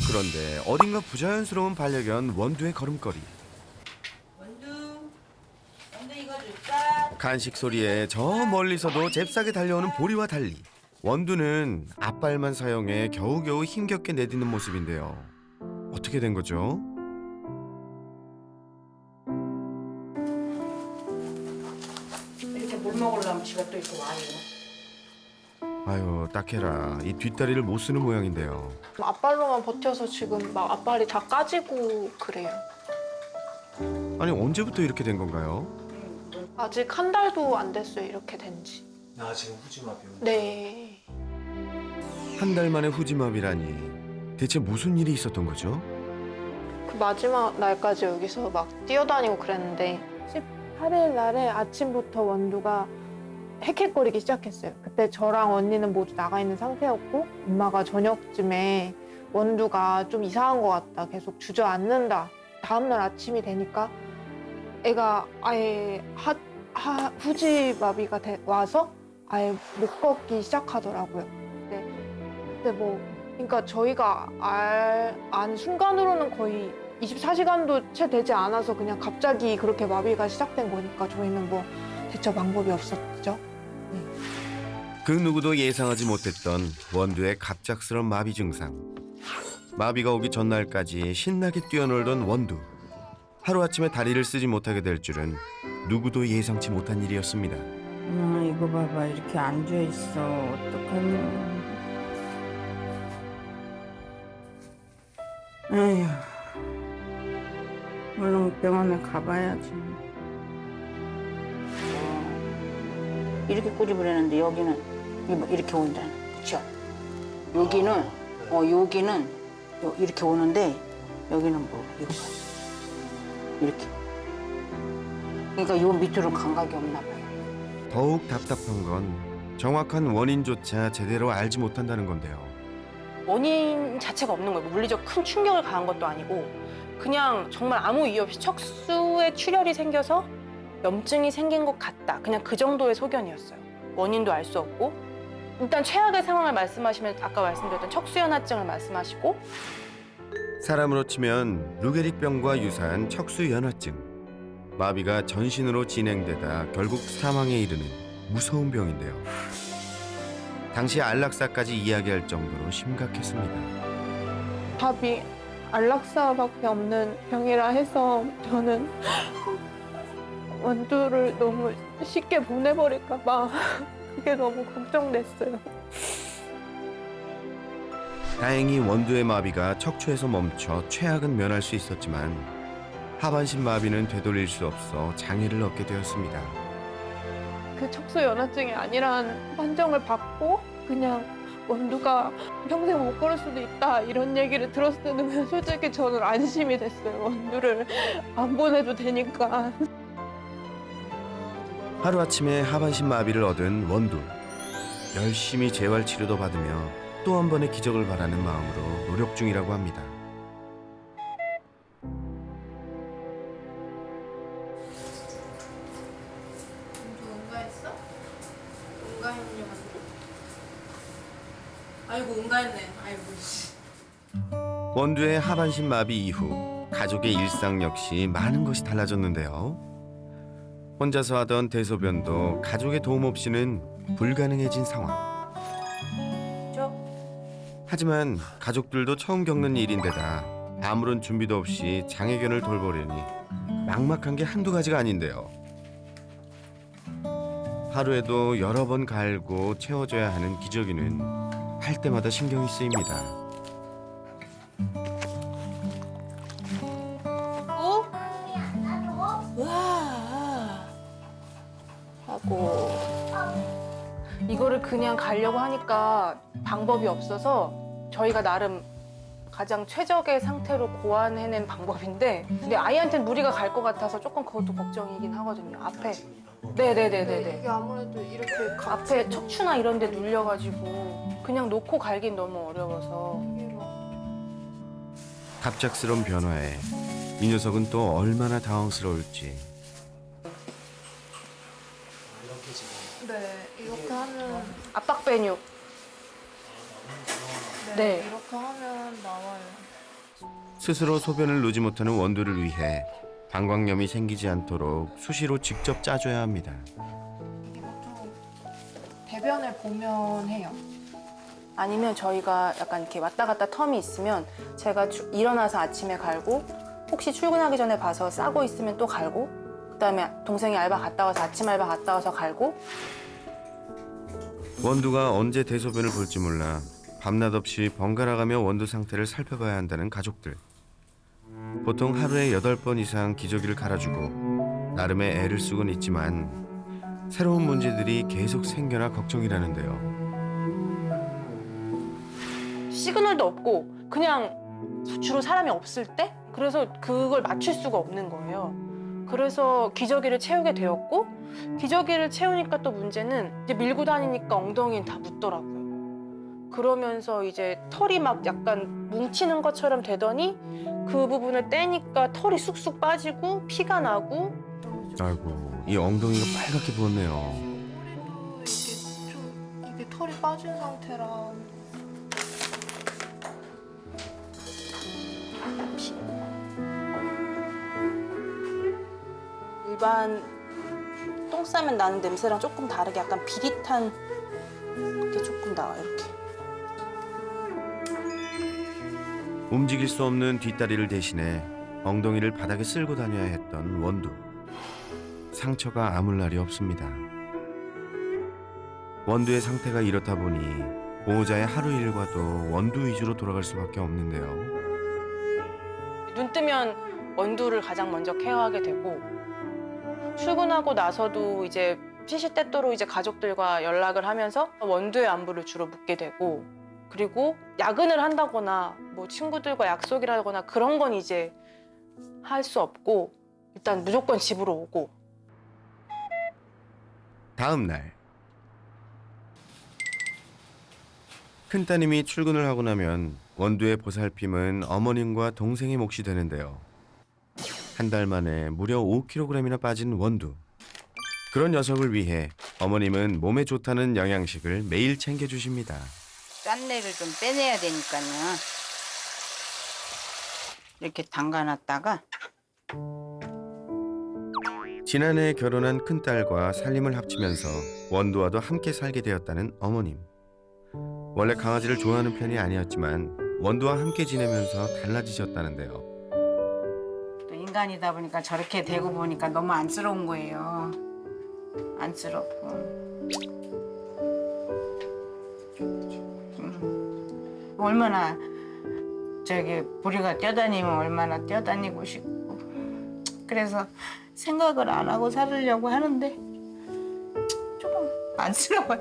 그런데 어딘가 부자연스러운 반려견 원두의 걸음걸이. 원두 이거 줄까? 간식 소리에 저 멀리서도 잽싸게 달려오는 보리와 달리 원두는 앞발만 사용해 겨우겨우 힘겹게 내딛는 모습인데요. 어떻게 된 거죠? 이렇게 물 먹으려면 지가 또 이렇게 와요. 아유, 딱해라. 이 뒷다리를 못 쓰는 모양인데요. 앞발로만 버텨서 지금 막 앞발이 다 까지고 그래요. 아니, 언제부터 이렇게 된 건가요? 아직 한 달도 안 됐어요, 이렇게 된 지. 나 지금 후지마비요. 네. 한 달 만에 후지마비라니. 대체 무슨 일이 있었던 거죠? 그 마지막 날까지 여기서 막 뛰어다니고 그랬는데 18일 날에 아침부터 원두가 헥헥거리기 시작했어요. 그때 저랑 언니는 모두 나가 있는 상태였고 엄마가 저녁쯤에 원두가 좀 이상한 것 같다. 계속 주저앉는다. 다음날 아침이 되니까 애가 아예 후지마비가 와서 아예 못 걷기 시작하더라고요. 근데 뭐 그러니까 저희가 안 순간으로는 거의 24시간도 채 되지 않아서 그냥 갑자기 그렇게 마비가 시작된 거니까 저희는 뭐 대처 방법이 없었죠. 그 누구도 예상하지 못했던 원두의 갑작스런 마비 증상. 마비가 오기 전날까지 신나게 뛰어놀던 원두. 하루아침에 다리를 쓰지 못하게 될 줄은 누구도 예상치 못한 일이었습니다. 이거 봐봐, 이렇게 앉아 있어. 어떡하냐. 에휴, 얼른 병원에 가봐야지. 이렇게 꼬집으려는데 여기는 이렇게 온다. 그쵸? 여기는 이렇게 오는데 여기는 뭐 이거 봐. 이렇게. 그러니까 요 밑으로 감각이 없나 봐요. 더욱 답답한 건 정확한 원인조차 제대로 알지 못한다는 건데요. 원인 자체가 없는 거예요. 물리적 큰 충격을 가한 것도 아니고 그냥 정말 아무 이유 없이 척수에 출혈이 생겨서 염증이 생긴 것 같다. 그냥 그 정도의 소견이었어요. 원인도 알 수 없고 일단 최악의 상황을 말씀하시면 아까 말씀드렸던 척수연화증을 말씀하시고 사람으로 치면 루게릭병과 유사한 척수연화증. 마비가 전신으로 진행되다 결국 사망에 이르는 무서운 병인데요. 당시 안락사까지 이야기할 정도로 심각했습니다. 답이 안락사밖에 없는 병이라 해서 저는 원두를 너무 쉽게 보내버릴까 봐 그게 너무 걱정됐어요. 다행히 원두의 마비가 척추에서 멈춰 최악은 면할 수 있었지만 하반신 마비는 되돌릴 수 없어 장애를 얻게 되었습니다. 그 척수 연화증이 아니라는 판정을 받고 그냥 원두가 평생 못 걸을 수도 있다 이런 얘기를 들었을 때는 솔직히 저는 안심이 됐어요. 원두를 안 보내도 되니까. 하루아침에 하반신 마비를 얻은 원두. 열심히 재활 치료도 받으며 또 한 번의 기적을 바라는 마음으로 노력 중이라고 합니다. 응가했어? 응가했냐 아이고 응가했네. 아이고. 원두의 하반신 마비 이후 가족의 일상 역시 많은 것이 달라졌는데요. 혼자서 하던 대소변도 가족의 도움 없이는 불가능해진 상황. 하지만 가족들도 처음 겪는 일인데다 아무런 준비도 없이 장애견을 돌보려니 막막한 게 한두 가지가 아닌데요. 하루에도 여러 번 갈고 채워줘야 하는 기저귀는 할 때마다 신경이 쓰입니다. 하고 이거를 그냥 가려고 하니까 방법이 없어서 저희가 나름 가장 최적의 상태로 고안해낸 방법인데 근데 아이한테는 무리가 갈 것 같아서 조금 그것도 걱정이긴 하거든요. 앞에 네네네네네. 이게 아무래도 이렇게 앞에 척추나 이런 데 눌려가지고 그냥 놓고 갈긴 너무 어려워서 갑작스런 변화에 이 녀석은 또 얼마나 당황스러울지. 이렇게 지금 네 이렇게 하면 압박 근육. 네, 네. 이렇게 하면 나와요. 스스로 소변을 누지 못하는 원두를 위해 방광염이 생기지 않도록 수시로 직접 짜줘야 합니다. 이것도 대변을 보면 해요. 아니면 저희가 약간 이렇게 왔다 갔다 텀이 있으면 제가 일어나서 아침에 갈고 혹시 출근하기 전에 봐서 싸고 있으면 또 갈고 그다음에 동생이 알바 갔다 와서 아침 알바 갔다 와서 갈고. 원두가 언제 대소변을 볼지 몰라 밤낮 없이 번갈아가며 원두 상태를 살펴봐야 한다는 가족들. 보통 하루에 8번 이상 기저귀를 갈아주고 나름의 애를 쓰곤 있지만 새로운 문제들이 계속 생겨나 걱정이라는데요. 시그널도 없고 그냥 주로 사람이 없을 때 그래서 그걸 맞출 수가 없는 거예요. 그래서 기저귀를 채우게 되었고 기저귀를 채우니까 또 문제는 이제 밀고 다니니까 엉덩이는 다 묻더라고요. 그러면서 이제 털이 막 약간 뭉치는 것처럼 되더니 그 부분을 떼니까 털이 쑥쑥 빠지고 피가 나고. 아이고, 이 엉덩이가 빨갛게 부었네요. 이게 털이 빠진 상태라. 일반 똥 싸면 나는 냄새랑 조금 다르게 약간 비릿한 게 조금 나와요, 이렇게. 움직일 수 없는 뒷다리를 대신해 엉덩이를 바닥에 쓸고 다녀야 했던 원두. 상처가 아물 날이 없습니다. 원두의 상태가 이렇다 보니 보호자의 하루 일과도 원두 위주로 돌아갈 수밖에 없는데요. 눈 뜨면 원두를 가장 먼저 케어하게 되고 출근하고 나서도 이제 시시때때로 이제 가족들과 연락을 하면서 원두의 안부를 주로 묻게 되고 그리고 야근을 한다거나 뭐 친구들과 약속이라거나 그런 건 이제 할 수 없고 일단 무조건 집으로 오고. 다음 날 큰따님이 출근을 하고 나면 원두의 보살핌은 어머님과 동생의 몫이 되는데요. 한 달 만에 무려 5kg이나 빠진 원두. 그런 녀석을 위해 어머님은 몸에 좋다는 영양식을 매일 챙겨주십니다. 짠내를 좀 빼내야 되니까요. 이렇게 담가놨다가 지난해 결혼한 큰딸과 살림을 합치면서 원두와도 함께 살게 되었다는 어머님. 원래 강아지를 좋아하는 편이 아니었지만 원두와 함께 지내면서 달라지셨다는데요. 또 인간이다 보니까 저렇게 되고 보니까 너무 안쓰러운 거예요. 안쓰럽고. 얼마나 저기 부리가 뛰어다니면 얼마나 뛰어다니고 싶고 그래서 생각을 안 하고 살으려고 하는데 조금 안쓰러워요.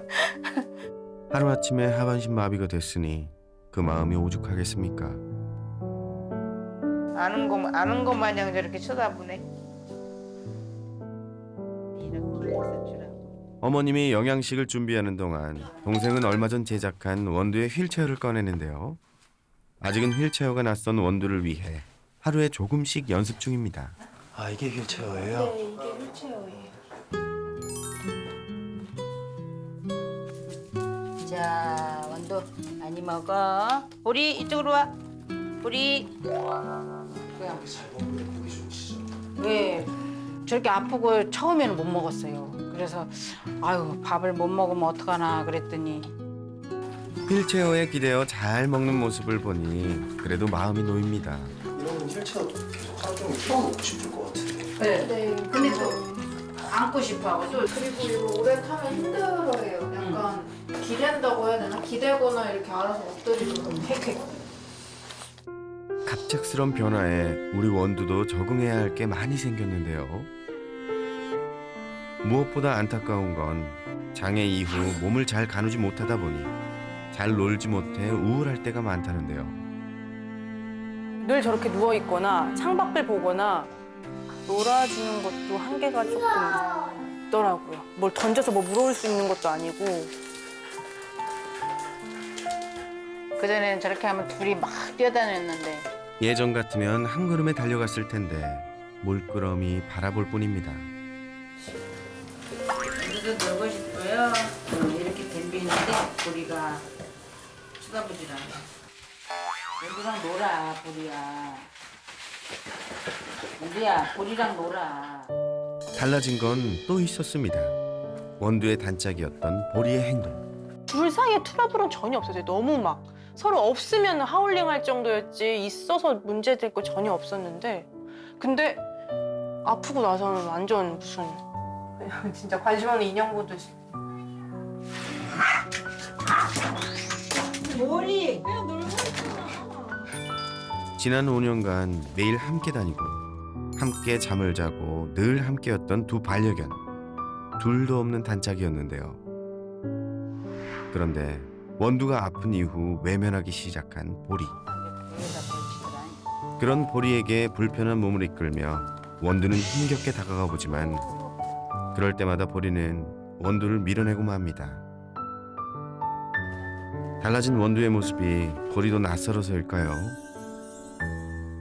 하루아침에 하반신 마비가 됐으니 그 마음이 오죽하겠습니까? 아는 것 마냥 저렇게 쳐다보네. 이런 거 있을 줄 알고. 어머님이 영양식을 준비하는 동안 동생은 얼마 전 제작한 원두의 휠체어를 꺼내는데요. 아직은 휠체어가 낯선 원두를 위해 하루에 조금씩 연습 중입니다. 아, 이게 휠체어예요? 네, 이게 휠체어예요. 자, 원두 많이 먹어. 보리 이쪽으로 와. 보리. 잘 먹고 보기 좋으시죠? 네. 저렇게 아프고 처음에는 못 먹었어요. 그래서 아유 밥을 못 먹으면 어떡하나 그랬더니 휠체어에 기대어 잘 먹는 모습을 보니 그래도 마음이 놓입니다. 이런 휠체어 계속 하루 종일 틀어놓고 싶을 것 같은데. 네. 네. 근데 또 안고 싶어하고 또 그리고 이거 오래 타면 힘들어해요. 약간 기댄다고 해야 되나? 기대거나 이렇게 알아서 엎드리고 헥헥. 갑작스런 변화에 우리 원두도 적응해야 할 게 많이 생겼는데요. 무엇보다 안타까운 건 장애 이후 몸을 잘 가누지 못하다 보니 잘 놀지 못해 우울할 때가 많다는데요. 늘 저렇게 누워 있거나 창밖을 보거나 놀아주는 것도 한계가 조금 있더라고요. 뭘 던져서 뭐 물어올 수 있는 것도 아니고. 그전에는 저렇게 하면 둘이 막 뛰어다녔는데 예전 같으면 한 걸음에 달려갔을 텐데 물끄러미 바라볼 뿐입니다. 원두도 놀고 싶어요. 이렇게 덤비는데 우리가 쳐다보질 않아. 원두랑 놀아, 보리야. 원두야, 보리랑 놀아. 달라진 건 또 있었습니다. 원두의 단짝이었던 보리의 행동. 둘 사이에 트러블은 전혀 없었어요. 너무 막 서로 없으면 하울링 할 정도였지 있어서 문제될 거 전혀 없었는데 근데 아프고 나서는 완전 무슨 진짜 관심 없는 인형 보듯이 보리! 지난 5년간 매일 함께 다니고 함께 잠을 자고 늘 함께였던 두 반려견. 둘도 없는 단짝이었는데요. 그런데 원두가 아픈 이후 외면하기 시작한 보리. 그런 보리에게 불편한 몸을 이끌며 원두는 힘겹게 다가가 보지만 그럴 때마다 보리는 원두를 밀어내고 맙니다. 달라진 원두의 모습이 보리도 낯설어서일까요?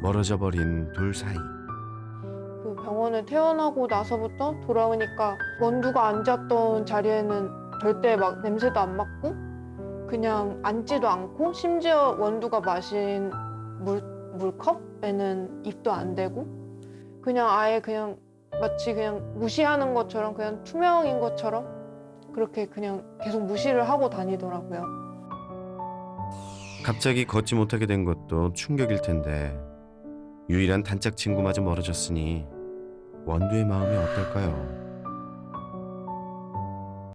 멀어져 버린 둘 사이. 그 병원에 퇴원하고 나서부터 돌아오니까 원두가 앉았던 자리에는 절대 막 냄새도 안 맡고 그냥 앉지도 않고 심지어 원두가 마신 물컵에는 입도 안 대고 그냥 아예 그냥 마치 그냥 무시하는 것처럼 그냥 투명인 것처럼 그렇게 그냥 계속 무시를 하고 다니더라고요. 갑자기 걷지 못하게 된 것도 충격일 텐데 유일한 단짝 친구마저 멀어졌으니 원두의 마음이 어떨까요?